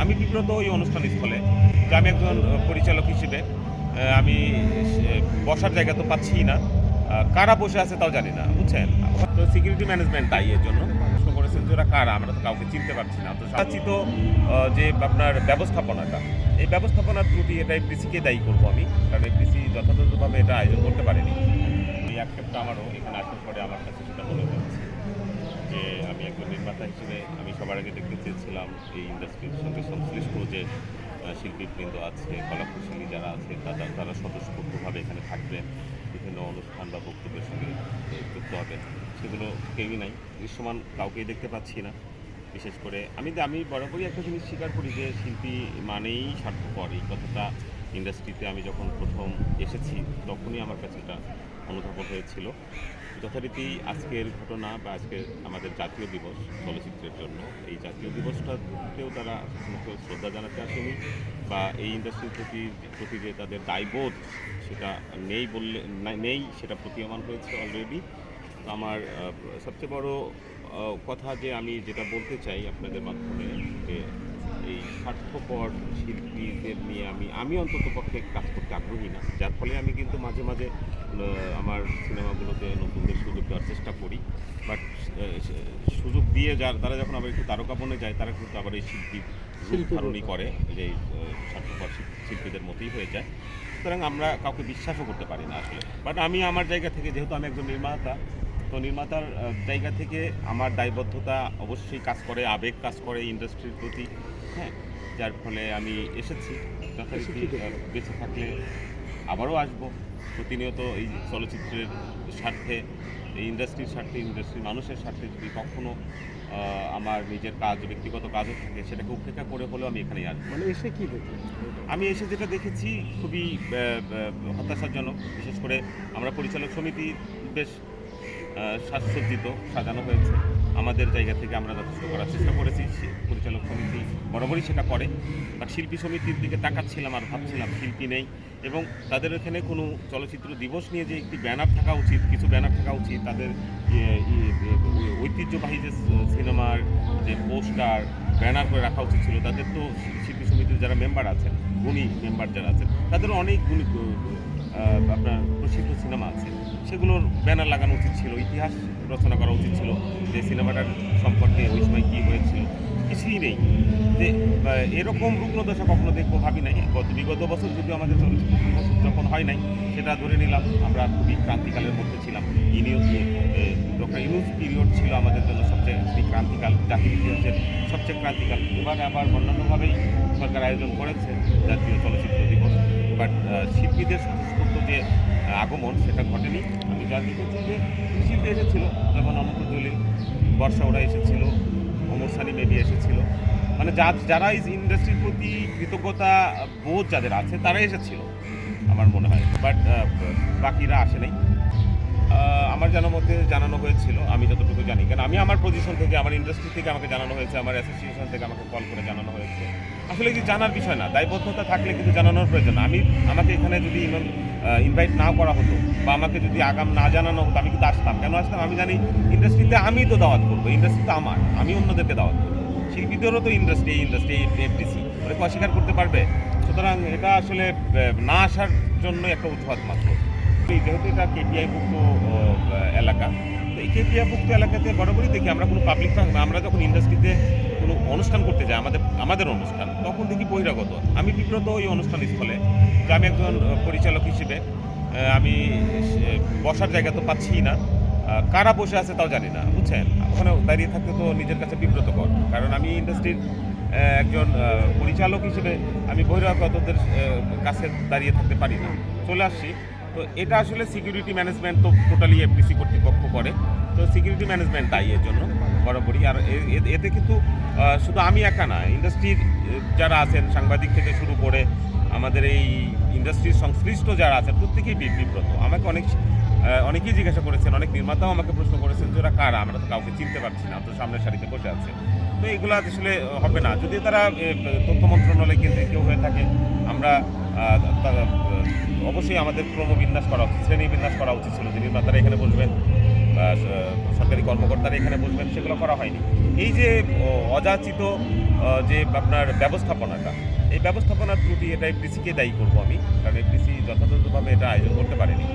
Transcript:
আমি বিব্রত ওই অনুষ্ঠান স্থলে যে আমি একজন পরিচালক হিসেবে আমি বসার জায়গা তো পাচ্ছিই না, কারা বসে আছে তাও জানি না, বুঝছেন। তো সিকিউরিটি ম্যানেজমেন্ট দায়ী এর জন্য। প্রশ্ন করেছেন যে ওরা কারা, আমরা তো কাউকে চিনতে পারছি না। তো সাচিত যে আপনার ব্যবস্থাপনাটা, এই ব্যবস্থাপনার ত্রুটি এটা এফডিসিকে দায়ী করবো আমি, কারণ এফডিসি যথাযথভাবে এটা আয়োজন করতে পারেনি। এই আক্ষেপটা আমারও এখানে আসার পরে আমার কাছে সেটা মনে হচ্ছে যে আমি একজন নির্মাতা হিসেবে আমি সবার আগে দেখতে চেয়েছিলাম এই ইন্ডাস্ট্রির সঙ্গে সংশ্লিষ্ট যে শিল্পীবৃন্দ আছে, কলাকুশলী যারা আছে, তারা স্বতঃস্ফূর্তভাবে এখানে থাকবেন, বিভিন্ন অনুষ্ঠান বা বক্তব্যের সঙ্গে যুক্ত হবেন, সেগুলো কেউই নাই। দৃশ্যমান কাউকেই দেখতে পাচ্ছি না। বিশেষ করে আমি বরাবরই একটা জিনিস স্বীকার করি যে শিল্পী মানেই স্বার্থপর। এই কথাটা ইন্ডাস্ট্রিতে আমি যখন প্রথম এসেছি তখনই আমার কাছে এটা অনুধাবন হয়েছিল। যথারীতি আজকের ঘটনা বা আজকের আমাদের জাতীয় দিবস চলচ্চিত্রের জন্য, এই জাতীয় দিবসটাতেও তারা কেউ শ্রদ্ধা জানাতে আসেনি, বা এই ইন্ডাস্ট্রির প্রতি যে তাদের দায়বোধ সেটা নেই সেটা প্রতীয়মান হয়েছে অলরেডি। আমার সবচেয়ে বড় কথা যে আমি যেটা বলতে চাই আপনাদের মাধ্যমে, যে এই স্বার্থপর শিল্পীদের নিয়ে আমি অন্তত পক্ষে কাজ করতে আগ্রহী না, যার ফলে আমি কিন্তু মাঝে মাঝে আমার সিনেমাগুলোতে নতুনদের সুযোগ দেওয়ার চেষ্টা করি। বাট সুযোগ দিয়ে তারা যখন আবার একটু তারকা বনে যায়, তারা কিন্তু আবার এই শিল্পীর রূপ ধারণই করে, যে স্বার্থপর শিল্পীদের মতোই হয়ে যায়। সুতরাং আমরা কাউকে বিশ্বাসও করতে পারি না আসলে। বাট আমি আমার জায়গা থেকে, যেহেতু আমি একজন নির্মাতা, তো নির্মাতার জায়গা থেকে আমার দায়বদ্ধতা অবশ্যই কাজ করে, আবেগ কাজ করে ইন্ডাস্ট্রির প্রতি, হ্যাঁ, যার ফলে আমি এসেছি। যথারীতি বেঁচে থাকলে আবারও আসবো। প্রতিনিয়ত এই চলচ্চিত্রের স্বার্থে, এই ইন্ডাস্ট্রির স্বার্থে, ইন্ডাস্ট্রির মানুষের স্বার্থে যদি কখনো আমার নিজের কাজ, ব্যক্তিগত কাজও থাকে, সেটাকে উপেক্ষা করে হলেও আমি এখানেই আসবো। মানে এসে কি দেখলেন? আমি এসে যেটা দেখেছি খুবই হতাশাজনক। বিশেষ করে আমরা পরিচালক সমিতি বেশ সাজসজ্জিত, সাজানো হয়েছে। আমাদের জায়গা থেকে আমরা যথেষ্ট করার চেষ্টা করেছি, পরিচালক সমিতি বরাবরই সেটা করে। বাট শিল্পী সমিতির দিকে তাকাচ্ছিলাম আর ভাবছিলাম শিল্পী নেই, এবং তাদের এখানে কোনো চলচ্চিত্র দিবস নিয়ে যে একটি ব্যানার থাকা উচিত, কিছু ব্যানার থাকা উচিত, তাদের ঐতিহ্যবাহী যে সিনেমার যে পোস্টার ব্যানার করে রাখা উচিত ছিল। তাদের তো শিল্পী সমিতির যারা মেম্বার আছেন, গুণী মেম্বার যারা আছেন, তাদেরও অনেক গুণী আপনার প্রসিদ্ধ সিনেমা আছে, সেগুলোর ব্যানার লাগানো উচিত ছিল, ইতিহাস রচনা করা উচিত ছিল যে সিনেমাটার সম্পর্কে ওই সময় কী হয়েছিল। কিছুই নেই। যে এরকম রুগ্নদশা কখনো দেখবো ভাবি নাই। বিগত বছর যদিও আমাদের চলচ্চিত্র দিবস যখন হয় নাই, সেটা ধরে নিলাম আমরা খুবই ক্রান্তিকালের মধ্যে ছিলাম। ডক্টর ইউনুস পিরিয়ড ছিল আমাদের জন্য সবচেয়ে ক্রান্তিকাল, জাতির ইতিহাসের সবচেয়ে ক্রান্তিকাল। এবারে আবার অন্যান্যভাবেই সরকার আয়োজন করেছে জাতীয় চলচ্চিত্র দিবস, বাট শিল্পীদের স্বতঃস্ফূর্ত যে আগমন সেটা ঘটেনি। আমি যা দেখেছি যে শিল্পী এসেছিল, যেমন অনন্ত জলিল, বর্ষা ওরা এসেছিল, ওমর সানি মেবি এসেছিল, মানে যারা এই ইন্ডাস্ট্রির প্রতি কৃতজ্ঞতা বোধ যাদের আছে তারা এসেছিল আমার মনে হয়। বাট বাকিরা আসে নাই। আমার মতে জানানো হয়েছিল, আমি যতটুকু জানি, কারণ আমি আমার পজিশন থেকে, আমার ইন্ডাস্ট্রি থেকে আমাকে জানানো হয়েছে, আমার অ্যাসোসিয়েশন থেকে আমাকে কল করে জানানো হয়েছে। আসলে কি জানার বিষয় না, দায়বদ্ধতা থাকলে কিন্তু জানানোর প্রয়োজন। আমাকে এখানে যদি ইনভাইট না করা হতো, বা আমাকে যদি আগাম না জানানো হতো, আমি কিন্তু আসতাম। কেন আসতাম? আমি জানি ইন্ডাস্ট্রিতে আমি তো দাওয়াত করবো, ইন্ডাস্ট্রি তো আমার, আমি অন্যদেরকে দাওয়াত করবো। শিল্পীদেরও তো ইন্ডাস্ট্রি এফডিসি ওদেরকে অস্বীকার করতে পারবে? সুতরাং এটা আসলে না আসার জন্য একটা অজুহাত মাত্র। যেহেতু এটা কেপিআইভুক্ত এলাকা, তো এই কেপিআইভুক্ত এলাকাতে বরাবরই দেখি আমরা কোনো পাবলিক, আমরা যখন ইন্ডাস্ট্রিতে কোনো অনুষ্ঠান করতে যাই, আমাদের অনুষ্ঠান, তখন দেখি বহিরাগত। আমি বিব্রত ওই অনুষ্ঠান স্থলে যে আমি একজন পরিচালক হিসেবে আমি বসার জায়গা তো পাচ্ছিই না, কারা বসে আছে তাও জানি না, বুঝছেন। ওখানে দাঁড়িয়ে থাকতে তো নিজের কাছে বিব্রতকর, কারণ আমি ইন্ডাস্ট্রির একজন পরিচালক হিসেবে আমি বহিরাগতদের কাছে দাঁড়িয়ে থাকতে পারি না, চলে আসছি। তো এটা আসলে সিকিউরিটি ম্যানেজমেন্ট তো টোটালি এফডিসি কর্তৃপক্ষ করে, তো সিকিউরিটি ম্যানেজমেন্ট দায়ী এর জন্য বরাবরই। আর এতে কিন্তু শুধু আমি একা না, ইন্ডাস্ট্রির যারা আছেন, সাংবাদিক থেকে শুরু করে আমাদের এই ইন্ডাস্ট্রির সংশ্লিষ্ট যারা আছেন, প্রত্যেকেই বিব্রত। আমাকে অনেকেই জিজ্ঞাসা করেছেন, অনেক নির্মাতাও আমাকে প্রশ্ন করেছেন যে ওরা কারা, আমরা তো কাউকে চিনতে পারছি না, তো সামনের সারিতে বসে আছে। তো এগুলো আসলে হবে না। যদি তারা তথ্য মন্ত্রণালয় কেন্দ্রিক কেউ হয়ে থাকে, আমরা অবশ্যই আমাদের ক্রমবিন্যাস করা উচিত, শ্রেণীবিন্যাস করা উচিত ছিল যে নির্মাতারা এখানে বসবেন, সরকারি কর্মকর্তারা এখানে বসবেন, সেগুলো করা হয়নি। এই যে অযাচিত যে আপনার ব্যবস্থাপনাটা, এই ব্যবস্থাপনার ত্রুটি, এটা এফডিসিকে দায়ী করবো আমি, কারণ এফডিসি যথাযথভাবে এটা আয়োজন করতে পারেনি।